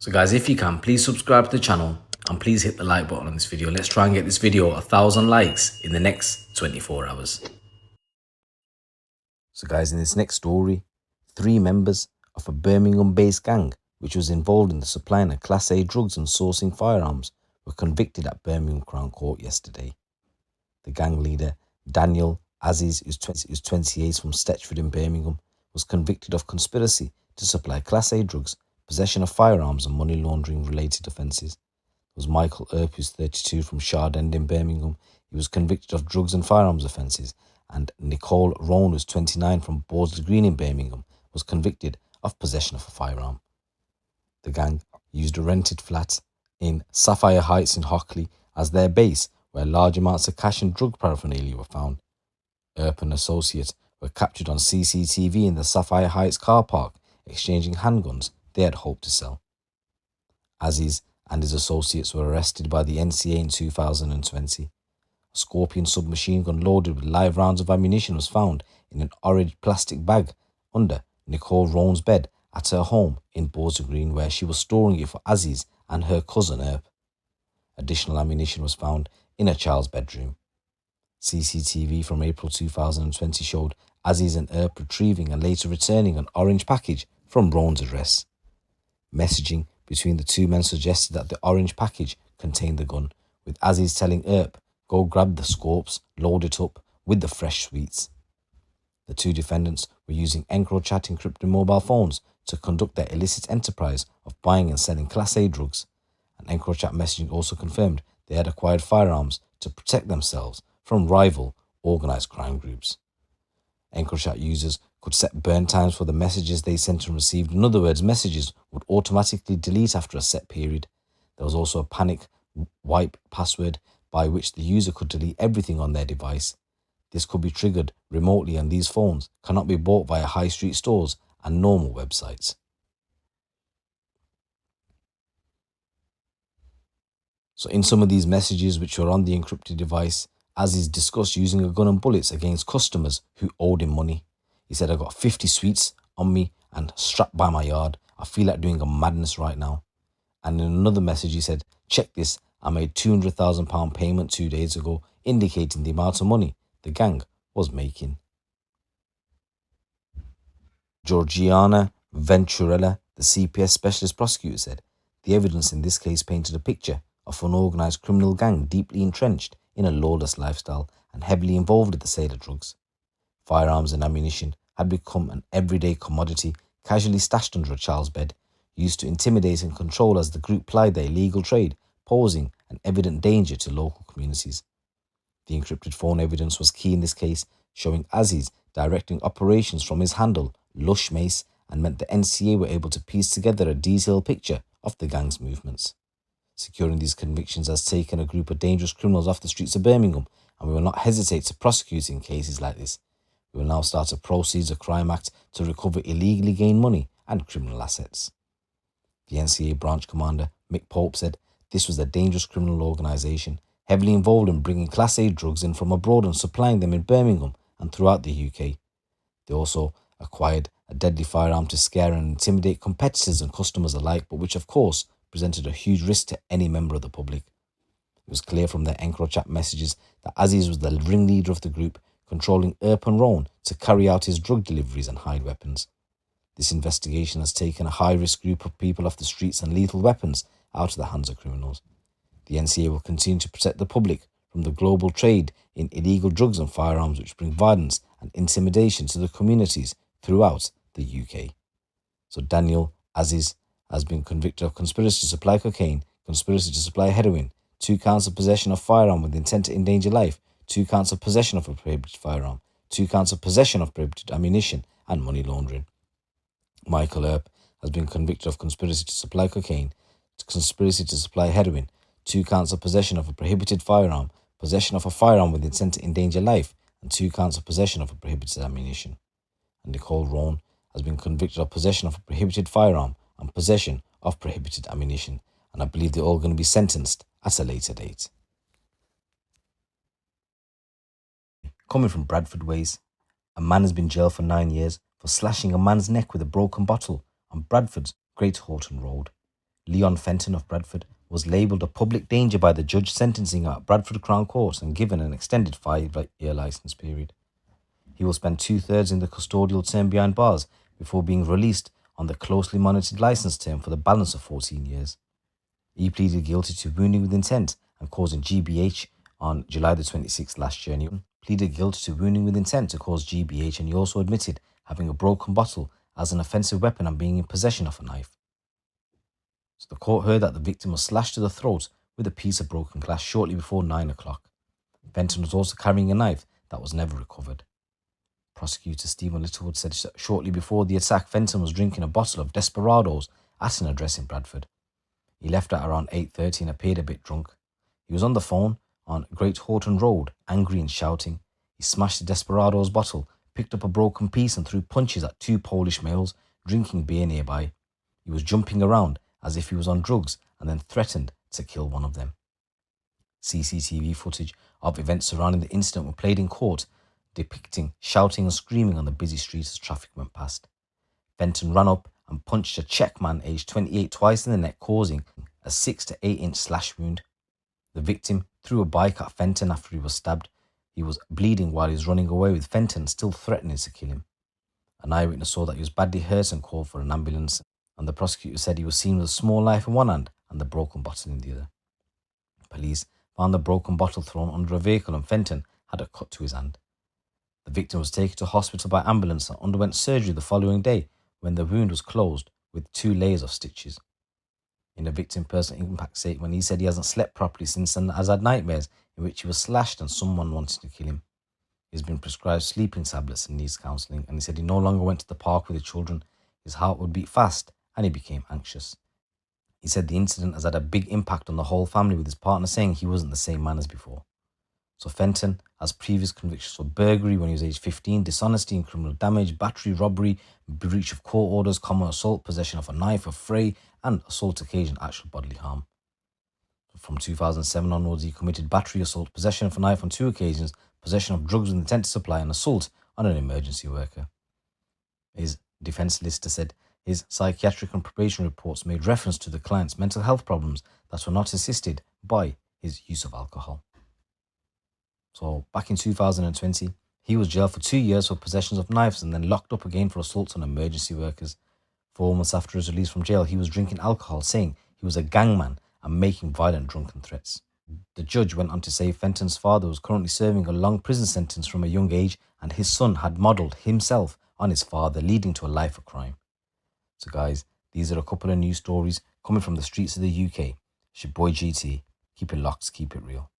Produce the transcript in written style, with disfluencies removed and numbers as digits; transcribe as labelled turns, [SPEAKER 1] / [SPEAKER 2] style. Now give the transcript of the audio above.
[SPEAKER 1] So guys, if you can, please subscribe to the channel and please hit the like button on this video. Let's try and get this video 1,000 likes in the next 24 hours. So guys, in this next story, 3 members of a Birmingham-based gang which was involved in the supplying of Class A drugs and sourcing firearms were convicted at Birmingham Crown Court yesterday. The gang leader, Danyal Aziz, who's 28 from Stetchford in Birmingham, was convicted of conspiracy to supply Class A drugs, possession of firearms and money laundering related offences. There was Michael Earp, who's 32 from Shard End in Birmingham. He was convicted of drugs and firearms offences. And Nicole Rhone, who's 29 from Bordesley in Birmingham, was convicted of possession of a firearm. The gang used a rented flat in Sapphire Heights in Hockley as their base, where large amounts of cash and drug paraphernalia were found. Earp and associates were captured on CCTV in the Sapphire Heights car park, exchanging handguns they had hoped to sell. Aziz and his associates were arrested by the NCA in 2020. A Skorpion submachine gun loaded with live rounds of ammunition was found in an orange plastic bag under Nicole Rhone's bed at her home in Bordesley, where she was storing it for Aziz and her cousin Earp. Additional ammunition was found in a child's bedroom. CCTV from April 2020 showed Aziz and Earp retrieving and later returning an orange package from Rhone's address. Messaging between the two men suggested that the orange package contained the gun, with Aziz telling Earp, "Go grab the Skorps, load it up with the fresh sweets." The two defendants were using Encrochat encrypted mobile phones to conduct their illicit enterprise of buying and selling Class A drugs, and Encrochat messaging also confirmed they had acquired firearms to protect themselves from rival organised crime groups. Encrochat users could set burn times for the messages they sent and received. In other words, messages would automatically delete after a set period. There was also a panic wipe password by which the user could delete everything on their device. This could be triggered remotely, and these phones cannot be bought via high street stores and normal websites. So in some of these messages which were on the encrypted device, Aziz discussed using a gun and bullets against customers who owed him money. He said, "I got 50 sweets on me and strapped by my yard. I feel like doing a madness right now." And in another message he said, "Check this, I made £200,000 payment 2 days ago," indicating the amount of money the gang was making. Georgiana Venturella, the CPS specialist prosecutor, said, "The evidence in this case painted a picture of an organised criminal gang deeply entrenched in a lawless lifestyle and heavily involved in the sale of drugs. Firearms and ammunition had become an everyday commodity casually stashed under a child's bed, used to intimidate and control as the group plied their illegal trade, posing an evident danger to local communities." The encrypted phone evidence was key in this case, showing Aziz directing operations from his handle, Lush Mace, and meant the NCA were able to piece together a detailed picture of the gang's movements. Securing these convictions has taken a group of dangerous criminals off the streets of Birmingham, and we will not hesitate to prosecute in cases like this. We will now start a Proceeds of Crime Act to recover illegally gained money and criminal assets. The NCA branch commander, Mick Pope, said this was a dangerous criminal organisation, heavily involved in bringing Class A drugs in from abroad and supplying them in Birmingham and throughout the UK. They also acquired a deadly firearm to scare and intimidate competitors and customers alike, but which of course presented a huge risk to any member of the public. It was clear from their Encrochat messages that Aziz was the ringleader of the group, controlling Earp and Rhone to carry out his drug deliveries and hide weapons. This investigation has taken a high-risk group of people off the streets and lethal weapons out of the hands of criminals. The NCA will continue to protect the public from the global trade in illegal drugs and firearms which bring violence and intimidation to the communities throughout the UK. So Danyal Aziz has been convicted of conspiracy to supply cocaine, conspiracy to supply heroin, 2 counts of possession of firearm with intent to endanger life, 2 counts of possession of a prohibited firearm, 2 counts of possession of prohibited ammunition, and money laundering. Michael Earp has been convicted of conspiracy to supply cocaine, conspiracy to supply heroin, 2 counts of possession of a prohibited firearm, possession of a firearm with intent to endanger life, and 2 counts of possession of a prohibited ammunition. And Nicole Rhone has been convicted of possession of a prohibited firearm and possession of prohibited ammunition, and I believe they're all going to be sentenced at a later date. Coming from Bradford Ways, a man has been jailed for 9 years for slashing a man's neck with a broken bottle on Bradford's Great Horton Road. Leon Fenton of Bradford, was labelled a public danger by the judge sentencing at Bradford Crown Court and given an extended 5-year licence period. He will spend 2/3 in the custodial term behind bars before being released on the closely monitored licence term for the balance of 14 years. He pleaded guilty to wounding with intent and causing GBH on July the 26th last year. And he pleaded guilty to wounding with intent to cause GBH, and he also admitted having a broken bottle as an offensive weapon and being in possession of a knife. So the court heard that the victim was slashed to the throat with a piece of broken glass shortly before 9 o'clock. Fenton was also carrying a knife that was never recovered. Prosecutor Stephen Littlewood said shortly before the attack, Fenton was drinking a bottle of Desperados at an address in Bradford. He left at around 8:30 and appeared a bit drunk. He was on the phone on Great Horton Road, angry and shouting. He smashed the Desperados bottle, picked up a broken piece and threw punches at 2 Polish males drinking beer nearby. He was jumping around as if he was on drugs and then threatened to kill one of them. CCTV footage of events surrounding the incident were played in court, depicting shouting and screaming on the busy streets as traffic went past. Fenton ran up and punched a Czech man aged 28 twice in the neck, causing a 6 to 8 inch slash wound. The victim threw a bike at Fenton after he was stabbed. He was bleeding while he was running away, with Fenton still threatening to kill him. An eyewitness saw that he was badly hurt and called for an ambulance, and the prosecutor said he was seen with a small knife in one hand and the broken bottle in the other. Police found the broken bottle thrown under a vehicle and Fenton had a cut to his hand. The victim was taken to hospital by ambulance and underwent surgery the following day when the wound was closed with 2 layers of stitches. In a victim personal impact statement, he said he hasn't slept properly since and has had nightmares in which he was slashed and someone wanted to kill him. He's been prescribed sleeping tablets and needs counselling, and he said he no longer went to the park with the children. His heart would beat fast and he became anxious. He said the incident has had a big impact on the whole family, with his partner saying he wasn't the same man as before. So Fenton has previous convictions for burglary when he was aged 15, dishonesty and criminal damage, battery, robbery, breach of court orders, common assault, possession of a knife, a fray, and assault occasioned actual bodily harm. From 2007 onwards, he committed battery, assault, possession of a knife on 2 occasions, possession of drugs with intent to supply, and assault on an emergency worker. His defence solicitor said his psychiatric and probation reports made reference to the client's mental health problems that were not assisted by his use of alcohol. So back in 2020, he was jailed for 2 years for possessions of knives and then locked up again for assaults on emergency workers. 4 months after his release from jail, he was drinking alcohol, saying he was a gangman and making violent drunken threats. The judge went on to say Fenton's father was currently serving a long prison sentence from a young age, and his son had modelled himself on his father, leading to a life of crime. So guys, these are a couple of news stories coming from the streets of the UK. It's your boy GT. Keep it locked, keep it real.